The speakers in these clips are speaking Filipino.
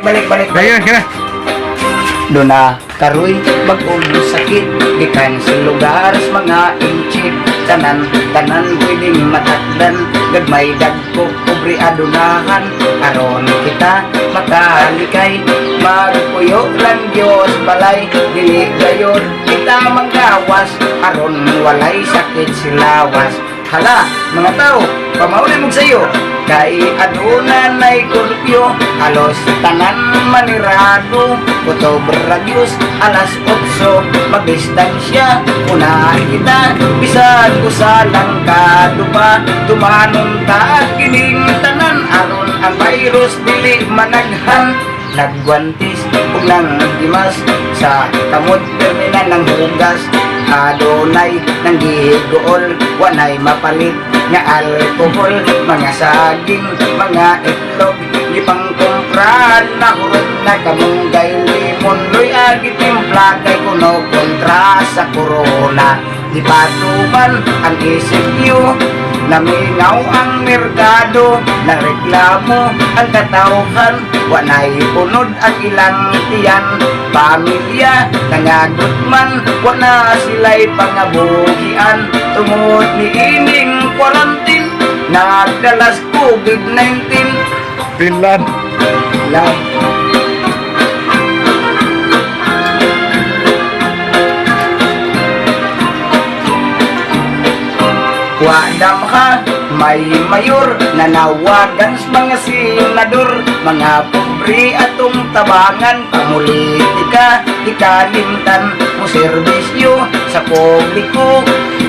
balik. Ayun, kira. Doon na karoy bagong sakit gikan sa lugar sa mga inchik tanan pwedeng matakdan gagmay dagko pobre adunahan aron kita makalikay magpuyo lang Dios balay dili gayon kita manggawas aron walay sakit silawas. Hala mga tao pamauli mo sayo kay aduna nay kurpyo halos tanan manirado puto bragyos alas 8 magdistansya unahan kita bisan kusalang kadupa tumanon ta kining tanan aron ang virus dili managhan nagwantis ug nang gimas sa kamot terminal ng hugas adunay nang gigool wanay mapalit nga alcohol mga saging mga itlog gipangkumpra na urot na kamunggay limon loy agi timpla kay kuno kontra sa corona di patuman ang isipyo namingaw ang merkado nareklamo ang katauhan wanay unod ang ilang tiyan pamilya nangadutman wana sila'y pangabuhian tungod ni ining quarantine nagdalas COVID-19 Finland. love. Wadam ha, may mayor nanawagan sa mga senador mga pobre atong tabangan pamulitika ikalimtan mo serbisyo sa publiko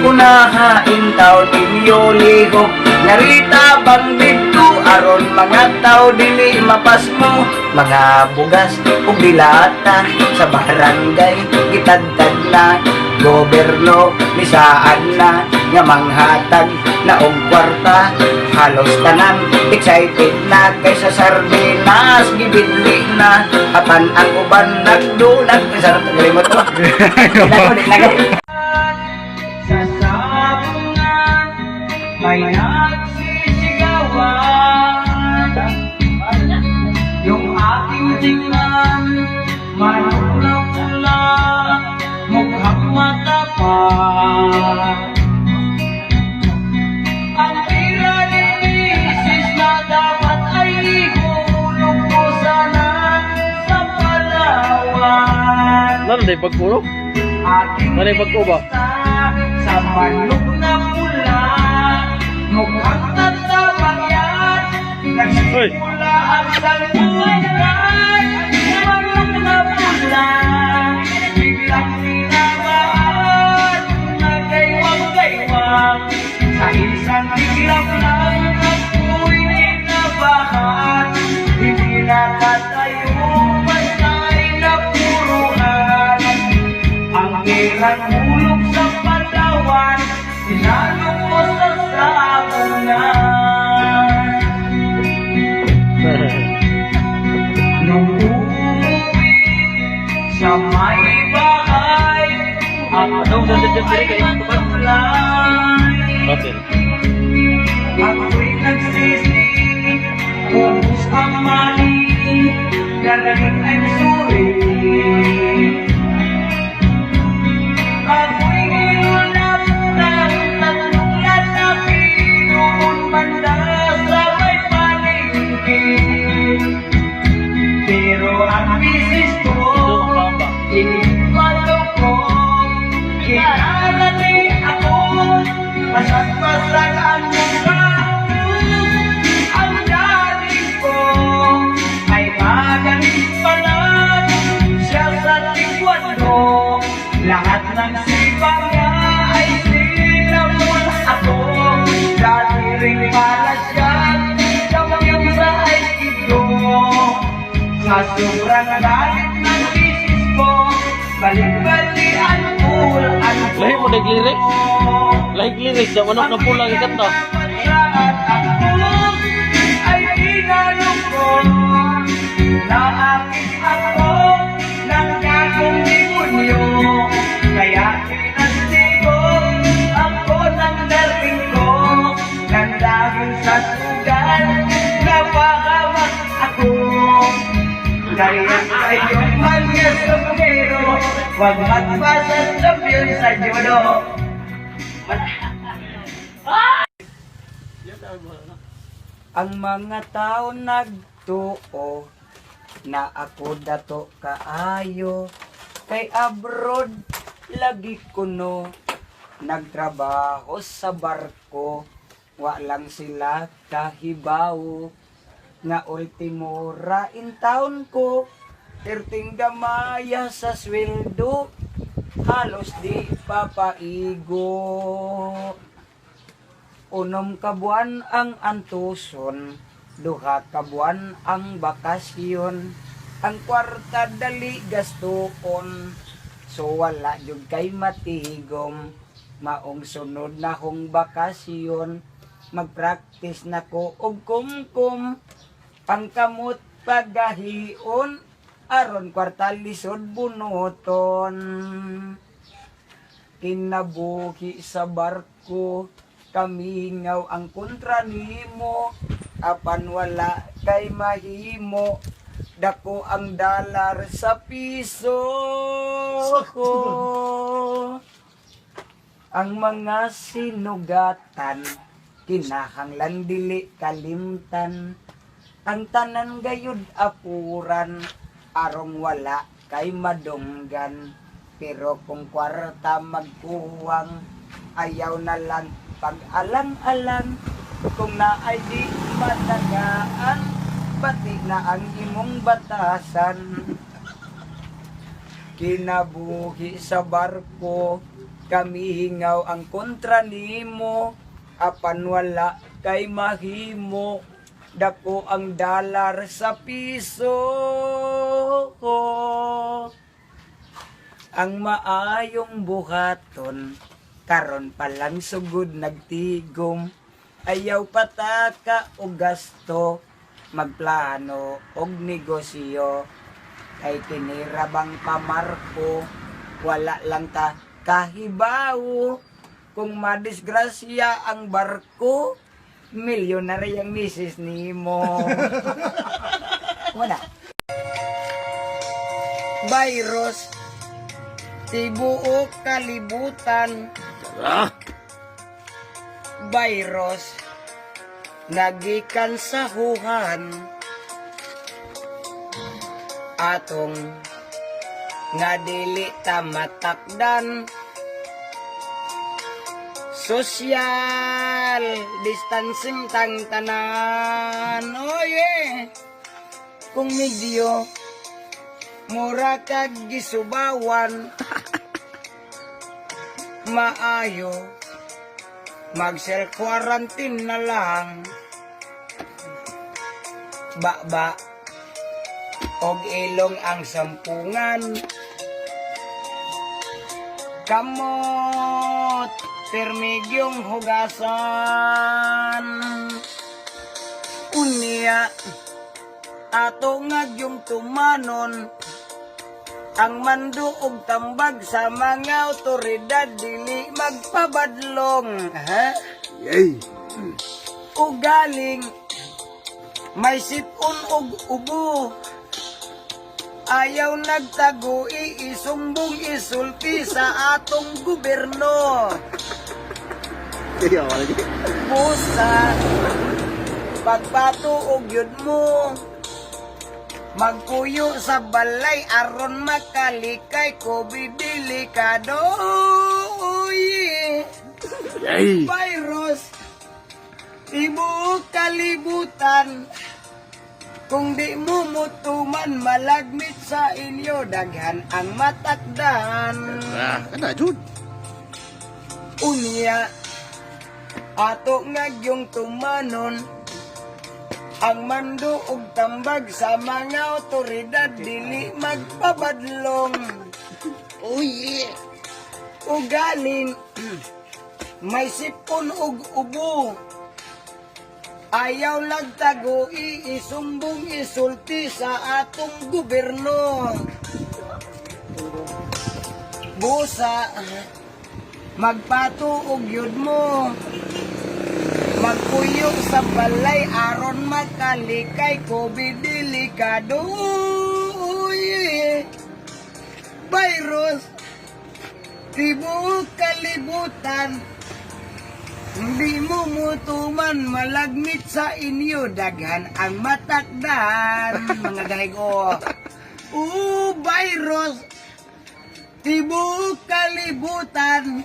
unahain taon ninyo lihok narita bang dito aron mga tao dili mapasmo mga bugas ug dilata sa barangay gitadtad na gobyerno misaan na nga manghatag na og kwarta halos tanan excited na kaysa sardinas gibidli na apan ang uban nagdulag sarap galimot ko sa sabungan may nagsisigawan yung aking tingnan manok na pula mukhang matapang ang tira ni misis na dapat ay ihulog ko sana sa Palawan Nanday pagpuro? ating Nanday pagkuba? sa manok na pula mukhang tatapang yan nagsimula ang salpugan sa manok na pula biglang tinamaan nagaywang-gaywang sa isang biglang lang ako'y ninabahan hindi nakatayo patay na puruhan ang hirang hulog sa Palawan sinalo ko sa sabungan nung umuwi sa may bahay ang Okay. ako'y nagsisi ubus ang mali dalangin I'm sorry ako'y ginulap ng tatlong lalaki noon banda sa may palengke pero ang misis ko iniwalo ko kinarani ako masag-masag ang mukha ang dating ko ay magaling pala siya sa Taekwondo lahat ng sipa niya ay sinamol ako dati rin pala siya kamang sa Aikido sa sobrang galit ng misis ko balik-balik ang Lahi mo naglirik? Lahi lirik sa manok na pula ikat na. ay inalungkot na akit ako ng gagong demonyo kaya pinastigo ako ng dating ko ng dahil sa sugal napakamak ako Kayo man nga sumero, wag magpasas champion sa judo. Ang mga tao nagtuo na ako dato kaayo kay abroad lagi kuno nagtrabaho sa barko wa lang sila kahibaw nga ultimo rain taon ko terting gamaya sa sweldo halos di papaigo. Unom ka buwan ang antuson, duha ka buwan ang bakasyon, ang kwarta dali gastuon, so wala jud kay matigom, maong sunod na hong bakasyon, magpractice na ko og kumkum, pangkamot pagahion, aron kwarta lisod bunuton. Kinabuhi sa barko, kamingaw ang kontra nimo, apan wala kay mahimo, dako ang dalar sa piso ko. Ang mga sinugatan, kinahanglan dili kalimtan, ang tanan gayud apuran, arong wala kay madunggan, pero kung kwarta magkuwang, ayaw na lang pag-alang-alang, kung naay di matagaan, pati na ang imong batasan. Kinabuhi sa barko, kamihingaw ang kontra nimo, apan wala kay mahimo, dako ang dalar sa piso ko. Ang maayong buhaton, karon pa lang sugod nagtigom, ayaw pataka o gasto, magplano og negosyo, kay kinirabang pamarko, wala lang ta kahibaw, kung madisgrasya ang barko, milyonary ang misis nimo. Wala. Virus, tibuok kalibutan, virus, nagikan sa huhan, atong nga dili ta matakdan, social distancing tang tanan. Oh yeah. Kung medyo mura kag gisubawan, maayo mag-self quarantine na lang, ba og ilong ang sampungan, kamot permigyong hugasan, unya ato ngagyong tumanon, ang mando og tambag sa mga otoridad dili magpabadlong, ha? Yay! Ugaling may sipon og ubo, ayaw nagtago isumbong isulti sa atong gobyerno. Busa pagpatuog yun mo, magpuyo sa balay aron makalikay COVID delikado. Yay! Virus, tibuok kalibutan, kung di mo mutuman malagmit sa inyo, daghan ang matakdan. Kana, Jud. Unya, ato ngagyong tumanon, ang mando og tambag sa mga otoridad dili magpabadlong. Oh yeah! Ugaling may sipon og ubo, ayaw nagtago isumbong isulti sa atong gobyerno. Busa magpatuog yun mo, magpuyo sa balay aron makalikay COVID delikado. virus, tibuok kalibutan, hindi mo mutuman malagmit sa inyo, daghan ang matakdan, mga gahigo. Virus, tibuok kalibutan,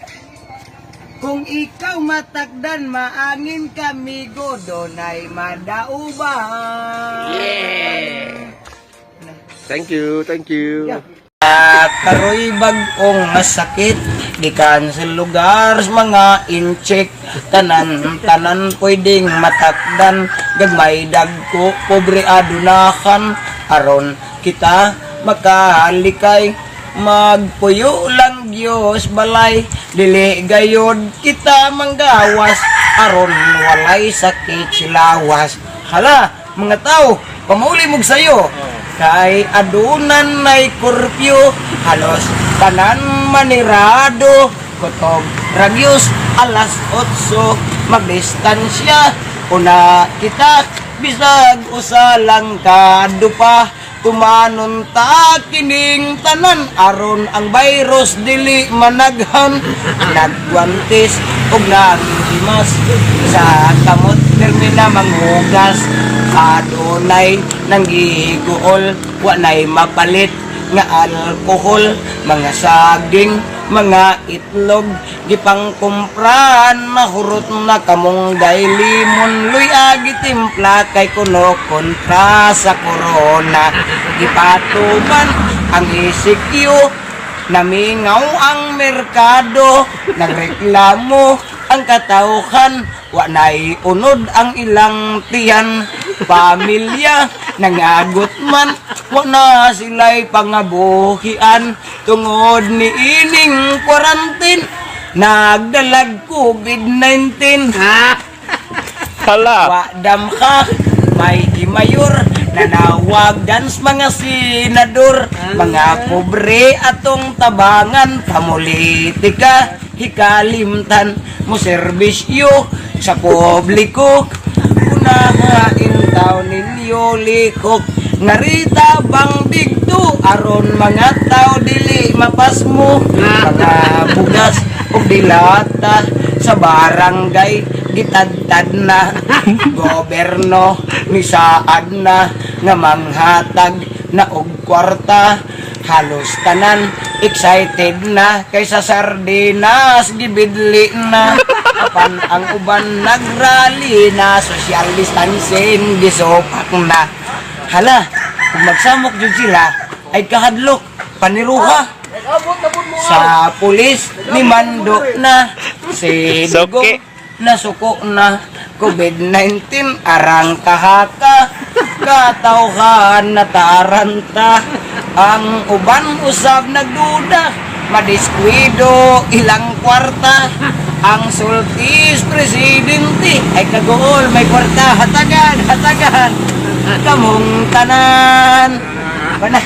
kung ikaw matakdan, maangin kamigo, donay madauban. Thank you, thank you. Karoy bagong masakit, gikan sa lugar sa mga incheck, tanan pwedeng matakdan, gagmay dagko, pobre adunakan, aron kita makahalikay, magpuyo lang Diyos balay, dili gayod kita manggawas, aron walay sakit silawas. Hala, mga tao, pamuli mong sayo, kay adunan may kurpyo, halos tanan manirado, kutob ragyos alas 8, magdistansya, una kita, bisag usalang kadupa, tumanon ta kining tanan, aron ang virus dili managhan, nagwantis og nanghimas, sa kamot termina manghugas, adunay nanggiguol, wanay mapalit nga alkohol, mga saging, mga itlog, gipang kumpran, mahurot na kamunggay, limon, luy agi timpla, kay kuno kontra sa corona, gipatuban ang isikyo, namingaw ang merkado, nagreklamo ang katauhan, wanay unod ang ilang tiyan, pamilya nangagot man, wana sila'y pangabuhian, tungod ni ining quarantine, nagdalag COVID-19. Hala. Wadam ka, may mayor, nanawagan sa mga senador, mga pobre atong tabangan, pamulitika, hikalimtan mo serbisyo sa publiko, unahain taon ninyo likok, narita bang digto, aron mga tao dili mapasmo, mga bugas o dilata sa barangay, gitadtad na, goberno ni saad na, nga manghatag na og kwarta, halos tanan excited na, kaysa sardinas gibidli na, apan ang uban nagrally na, social distancing gisopak na. Hala, kung magsamok jud sila ay kahadlok paniruha sa pulis ni mando na, si Dugo Suki. nasuko na, COVID-19 arang kahaka, katawhan na taranta, ang uban usab nagduda, madiskwido ilang kwarta, ang sultis presidente ay kagool may kwarta, hatagan kamong tanan. Bana.